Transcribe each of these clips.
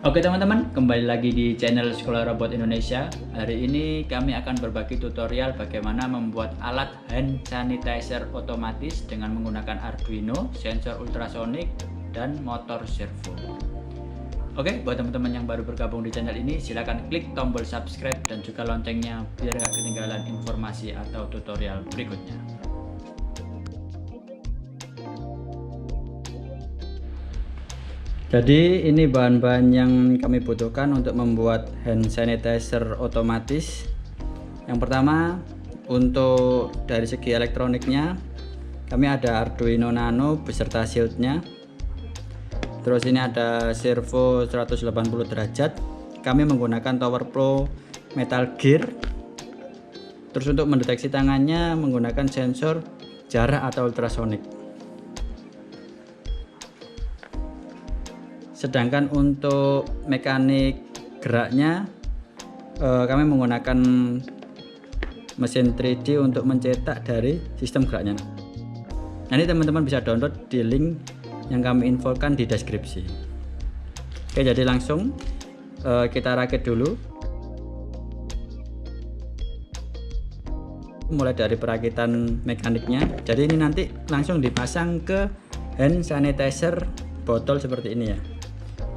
Oke teman-teman, kembali lagi di channel Sekolah Robot Indonesia. Hari ini kami akan berbagi tutorial bagaimana membuat alat hand sanitizer otomatis dengan menggunakan Arduino, sensor ultrasonik, dan motor servo. Oke, buat teman-teman yang baru bergabung di channel ini, silahkan klik tombol subscribe dan juga loncengnya biar gak ketinggalan informasi atau tutorial berikutnya. Jadi ini bahan-bahan yang kami butuhkan untuk membuat hand sanitizer otomatis. Yang pertama, untuk dari segi elektroniknya kami ada Arduino Nano beserta shieldnya. Terus ini ada servo 180 derajat. Kami menggunakan Tower Pro Metal Gear. Terus untuk mendeteksi tangannya menggunakan sensor jarak atau ultrasonik. Sedangkan untuk mekanik geraknya kami menggunakan mesin 3D untuk mencetak dari sistem geraknya. Nanti teman-teman bisa download di link yang kami infokan di deskripsi. Oke, jadi langsung kita rakit dulu. Mulai dari perakitan mekaniknya. Jadi ini nanti langsung dipasang ke hand sanitizer botol seperti ini ya,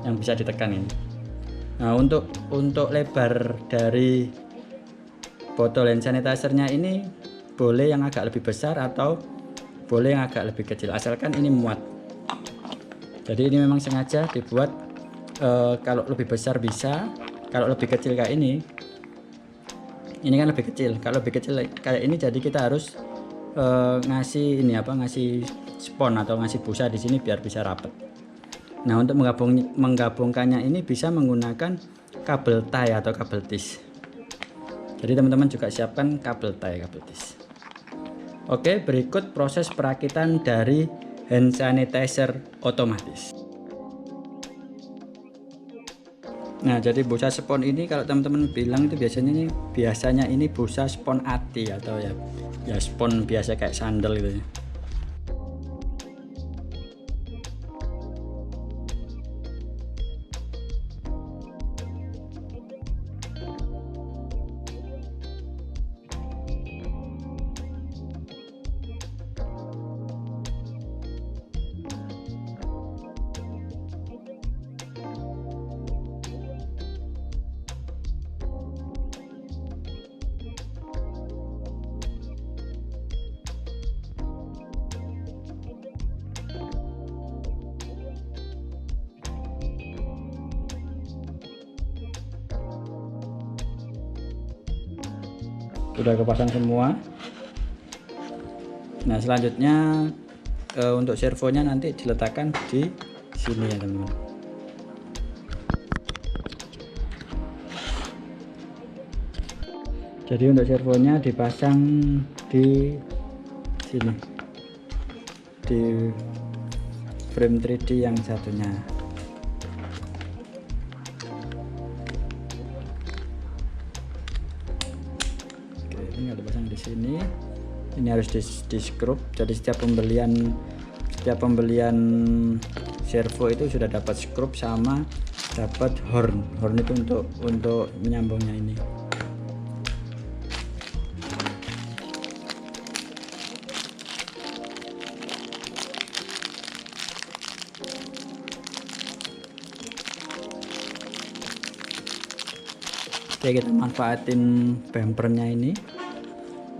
yang bisa ditekan ini. Nah, untuk lebar dari botol hand sanitizer-nya ini boleh yang agak lebih besar atau boleh yang agak lebih kecil, asalkan ini muat. Jadi ini memang sengaja dibuat kalau lebih besar bisa, kalau lebih kecil kayak ini kan lebih kecil. Kalau lebih kecil kayak ini, jadi kita harus ngasih spon atau ngasih busa di sini biar bisa rapat. Nah, untuk menggabungkannya ini bisa menggunakan kabel tie atau kabel tis. Jadi teman-teman juga siapkan kabel tie, kabel tis. Oke, berikut proses perakitan dari hand sanitizer otomatis. Nah, jadi busa spon ini kalau teman-teman bilang itu biasanya ini busa spon ati atau ya spon biasa kayak sandal gitu ya. Sudah kepasang semua. Nah, selanjutnya untuk servonya nanti diletakkan di sini ya teman-teman. Jadi untuk servonya dipasang di sini, di frame 3D yang satunya. Tinggal dipasang di sini. Ini harus di skrup. Jadi setiap pembelian servo itu sudah dapat skrup sama dapat horn. Horn itu untuk menyambungnya ini. Oke, kita manfaatin bumpernya ini.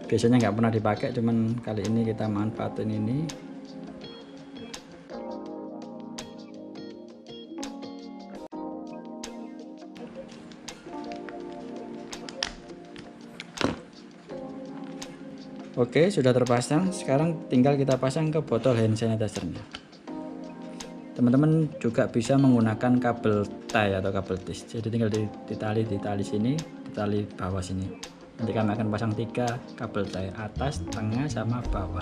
Biasanya nggak pernah dipakai, cuman kali ini kita manfaatin ini. Oke, sudah terpasang. Sekarang tinggal kita pasang ke botol hand sanitizer-nya. Teman-teman juga bisa menggunakan kabel tie atau kabel tis. Jadi tinggal ditali sini, ditali bawah sini. Nanti kami akan pasang 3 kabel tie, atas, tengah, sama bawah.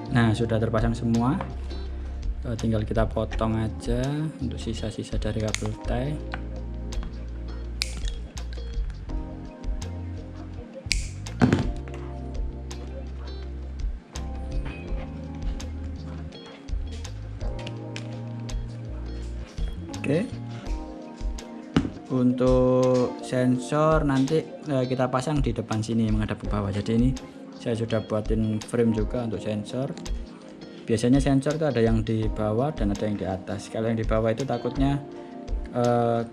Nah, sudah terpasang semua. Tinggal kita potong aja untuk sisa-sisa dari kabel tie. Oke. Untuk sensor nanti kita pasang di depan sini menghadap ke bawah. Jadi ini saya sudah buatin frame juga untuk sensor. Biasanya sensor itu ada yang di bawah dan ada yang di atas. Kalau yang di bawah itu takutnya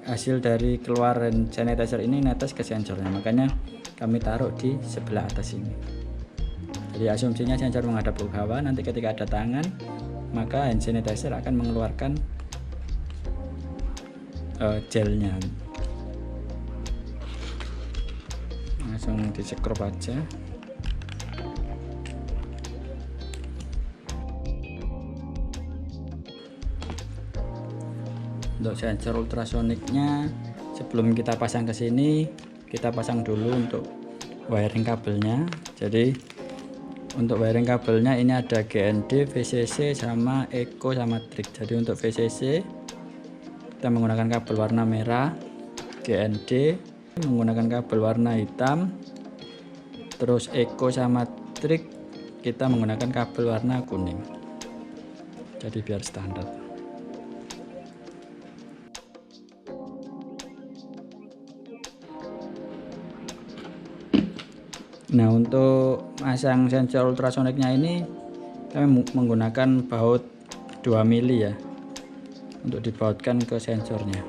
hasil dari keluar hand sanitizer ini netes ke sensornya, makanya kami taruh di sebelah atas ini. Jadi asumsinya sensor menghadap ke bawah, nanti ketika ada tangan maka hand sanitizer akan mengeluarkan gelnya. Langsung di scrub aja. Untuk sensor ultrasoniknya, sebelum kita pasang ke sini, kita pasang dulu untuk wiring kabelnya. Jadi untuk wiring kabelnya ini ada GND, VCC, sama Eco sama trik. Jadi untuk VCC kita menggunakan kabel warna merah, GND menggunakan kabel warna hitam, terus Eco sama trik kita menggunakan kabel warna kuning. Jadi biar standar. Nah, untuk masang sensor ultrasoniknya ini kami menggunakan baut 2 mili ya, untuk dibautkan ke sensornya.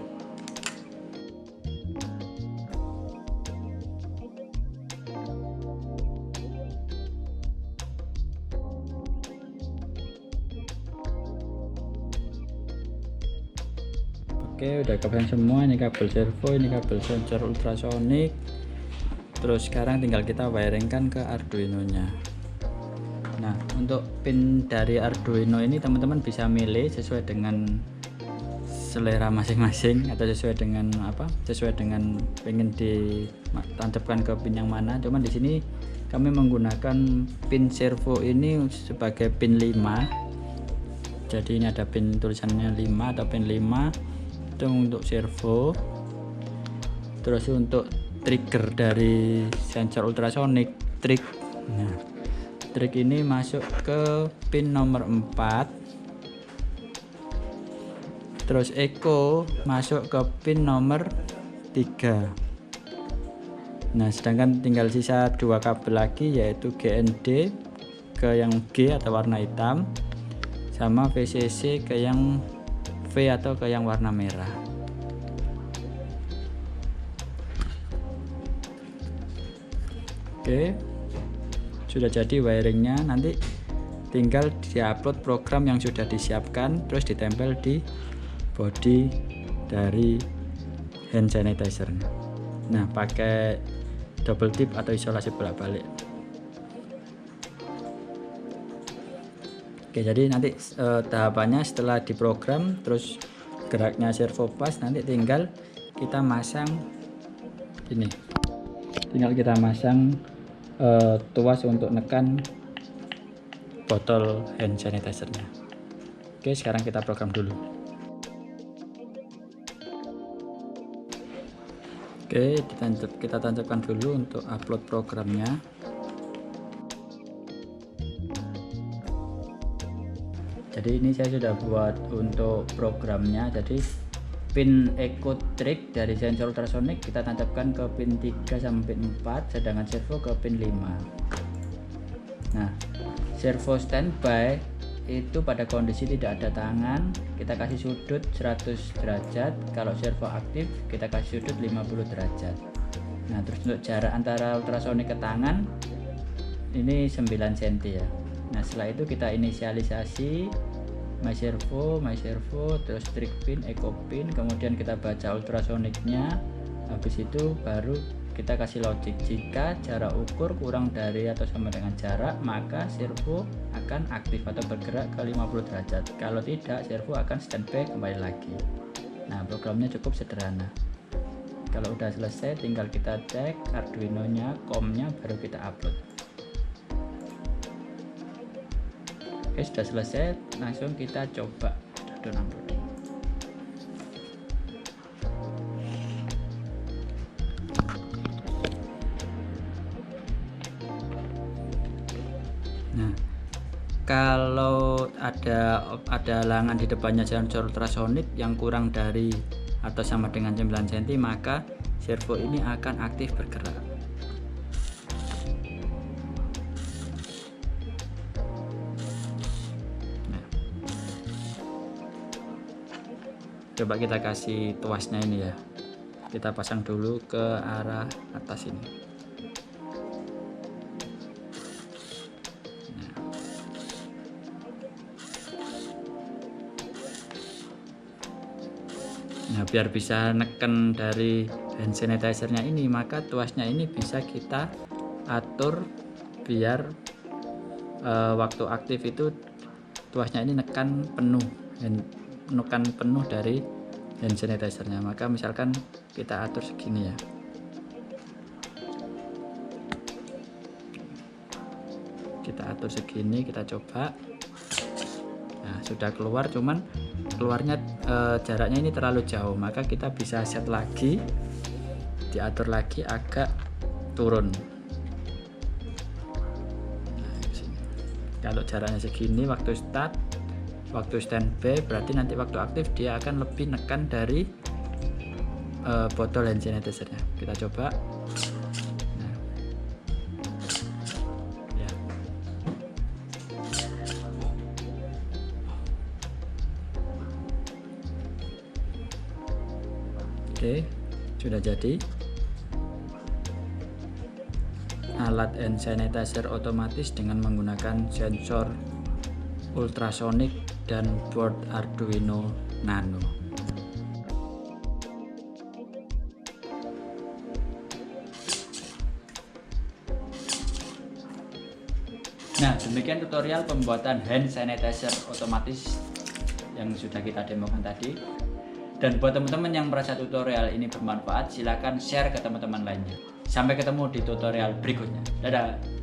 Oke, udah kepasang semua. Ini kabel servo, ini kabel sensor ultrasonik. Terus sekarang tinggal kita wiringkan ke Arduino nya. Nah, untuk pin dari Arduino ini teman-teman bisa milih sesuai dengan selera masing-masing atau sesuai dengan sesuai dengan pengen ditancapkan ke pin yang mana. Cuman di sini kami menggunakan pin servo ini sebagai pin 5. Jadi ini ada pin tulisannya 5 atau pin 5 itu untuk servo. Terus untuk trigger dari sensor ultrasonik trik. Nah, trik ini masuk ke pin nomor 4. Terus Eco masuk ke pin nomor 3. Nah, sedangkan tinggal sisa 2 kabel lagi, yaitu GND ke yang G atau warna hitam, sama VCC ke yang V atau ke yang warna merah. Oke, sudah jadi wiringnya. Nanti tinggal diupload program yang sudah disiapkan, terus ditempel di body dari hand sanitizer. Nah, pakai double tip atau isolasi bolak-balik. Oke, jadi nanti tahapannya setelah diprogram terus geraknya servo pas, nanti tinggal kita masang ini. Tinggal kita masang tuas untuk nekan botol hand sanitizer-nya. Oke, sekarang kita program dulu. Oke, kita tancapkan dulu untuk upload programnya. Jadi ini saya sudah buat untuk programnya. Jadi pin Eco trik dari sensor ultrasonik kita tancapkan ke pin 3 sampai 4, sedangkan servo ke pin 5. Nah, servo standby itu pada kondisi tidak ada tangan kita kasih sudut 100 derajat, kalau servo aktif kita kasih sudut 50 derajat. Nah, terus untuk jarak antara ultrasonik ke tangan ini 9 cm ya. Nah, setelah itu kita inisialisasi my servo, terus trik pin, eco pin, kemudian kita baca ultrasoniknya. Habis itu baru kita kasih logic. Jika jarak ukur kurang dari atau sama dengan jarak, maka servo akan aktif atau bergerak ke 50 derajat. Kalau tidak, servo akan standby kembali lagi. Nah, programnya cukup sederhana. Kalau udah selesai, tinggal kita cek Arduino nya, COM nya, baru kita upload. Oke, sudah selesai, langsung kita coba adonan puding. Nah, kalau ada halangan di depannya sensor ultrasonic yang kurang dari atau sama dengan 9 cm, maka servo ini akan aktif bergerak. Coba kita kasih tuasnya ini ya, kita pasang dulu ke arah atas ini. Nah, biar bisa neken dari hand sanitizer-nya ini, maka tuasnya ini bisa kita atur biar waktu aktif itu tuasnya ini nekan penuh dari hand sanitizer-nya. Maka misalkan kita atur segini ya, kita atur segini, kita coba. Nah, sudah keluar, cuman keluarnya jaraknya ini terlalu jauh, maka kita bisa set lagi, diatur lagi agak turun. Nah, kalau jaraknya segini waktu start, waktu standby, berarti nanti waktu aktif dia akan lebih nekan dari botol hand sanitizer-nya. Kita coba. Nah, ya. Oke, sudah jadi. Alat hand sanitizer otomatis dengan menggunakan sensor ultrasonic dan board Arduino Nano. Nah, demikian tutorial pembuatan hand sanitizer otomatis yang sudah kita demokan tadi. Dan buat teman-teman yang merasa tutorial ini bermanfaat, silakan share ke teman-teman lainnya. Sampai ketemu di tutorial berikutnya. Dadah.